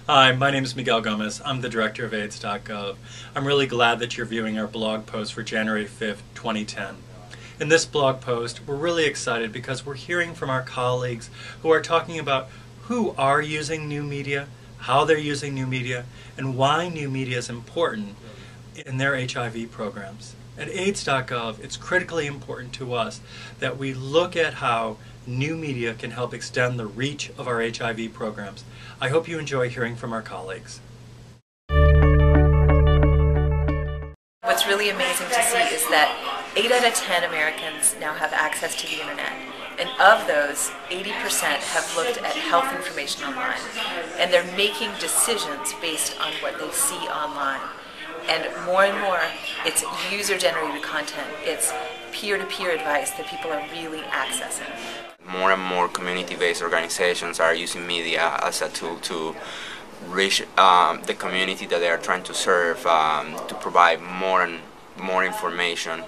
Hi, my name is Miguel Gomez. I'm the director of AIDS.gov. I'm really glad that you're viewing our blog post for January 5th, 2010. In this blog post, we're really excited because we're hearing from our colleagues who are talking about who are using new media, how they're using new media, and why new media is important in their HIV programs. At AIDS.gov, it's critically important to us that we look at how new media can help extend the reach of our HIV programs. I hope you enjoy hearing from our colleagues. What's really amazing to see is that 8 out of 10 Americans now have access to the internet. And of those, 80% have looked at health information online. And they're making decisions based on what they see online. And more, it's user-generated content. It's peer-to-peer advice that people are really accessing. More and more community-based organizations are using media as a tool to reach the community that they are trying to serve, to provide more and more information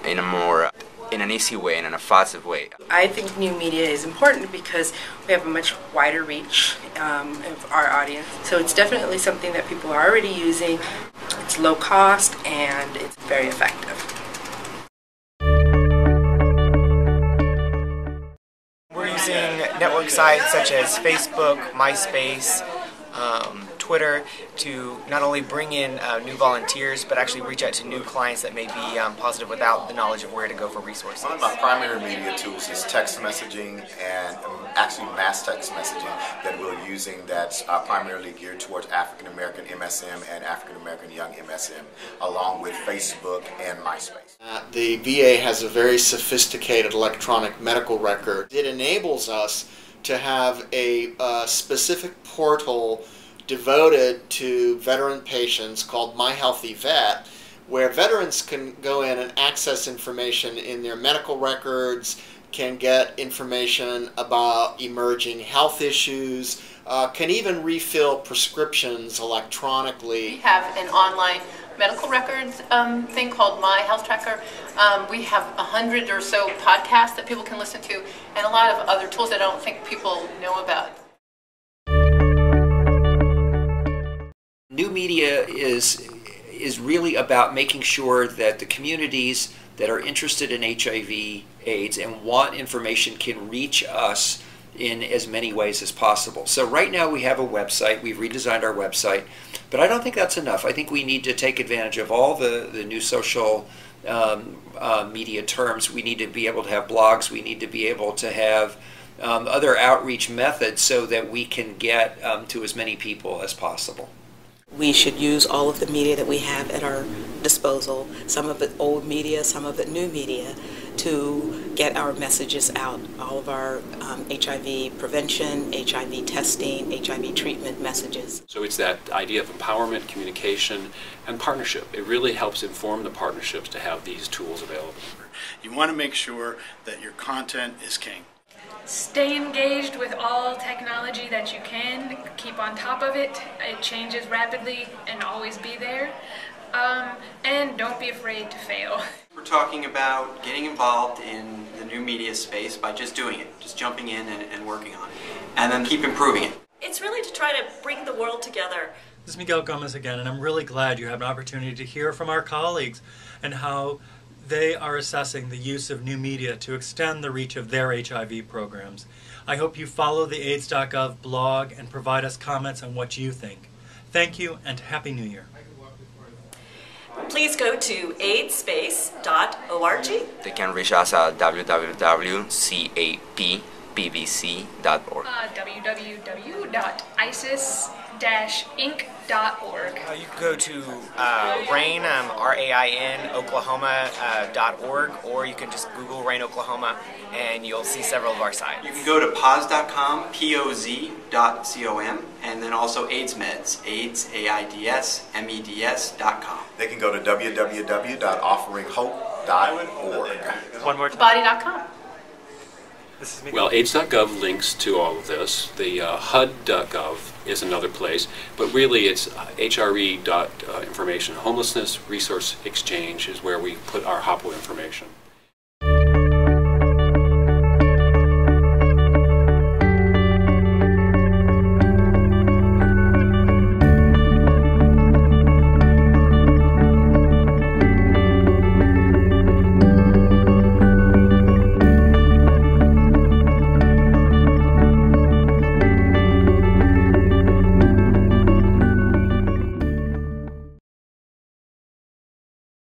in an easy way and in a fast way. I think new media is important because we have a much wider reach of our audience. So it's definitely something that people are already using. It's low cost and it's very effective. We're using network sites such as Facebook, MySpace, Twitter to not only bring in new volunteers, but actually reach out to new clients that may be positive without the knowledge of where to go for resources. One of my primary media tools is text messaging, and actually mass text messaging that we're using that's primarily geared towards African American MSM and African American young MSM, along with Facebook and MySpace. The VA has a very sophisticated electronic medical record. It enables us to have a specific portal devoted to veteran patients called My Healthy Vet, where veterans can go in and access information in their medical records, can get information about emerging health issues, can even refill prescriptions electronically. We have an online medical records thing called My Health Tracker. We have 100 or so podcasts that people can listen to, and a lot of other tools that I don't think people know about. New media is really about making sure that the communities that are interested in HIV/AIDS and want information can reach us in as many ways as possible. So right now we have a website, we've redesigned our website, but I don't think that's enough. I think we need to take advantage of all the new social media terms. We need to be able to have blogs, we need to be able to have other outreach methods so that we can get to as many people as possible. We should use all of the media that we have at our disposal, some of it old media, some of it new media, to get our messages out. All of our HIV prevention, HIV testing, HIV treatment messages. So it's that idea of empowerment, communication, and partnership. It really helps inform the partnerships to have these tools available. You want to make sure that your content is king. Stay engaged with all technology that you can. Keep on top of it. It changes rapidly, and always be there. And don't be afraid to fail. We're talking about getting involved in the new media space by just doing it, just jumping in and working on it, and then keep improving it. It's really to try to bring the world together. This is Miguel Gomez again, and I'm really glad you have an opportunity to hear from our colleagues and how they are assessing the use of new media to extend the reach of their HIV programs. I hope you follow the AIDS.gov blog and provide us comments on what you think. Thank you, and Happy New Year. Please go to aidspace.org. They can reach us at www.cappbc.org. www.isis-inc.org. You can go to RAIN, R-A-I-N, Oklahoma.org, or you can just Google RAIN Oklahoma and you'll see several of our sites. You can go to poz.com, P-O-Z.com, and then also AIDSmeds, AIDS, A-I-D-S, M-E-D-S.com. They can go to www.offeringhope.org. One more time. Body.com. Well, AIDS.gov links to all of this. The HUD.gov is another place, but really it's HRE.information. Homelessness Resource Exchange is where we put our HOPWA information.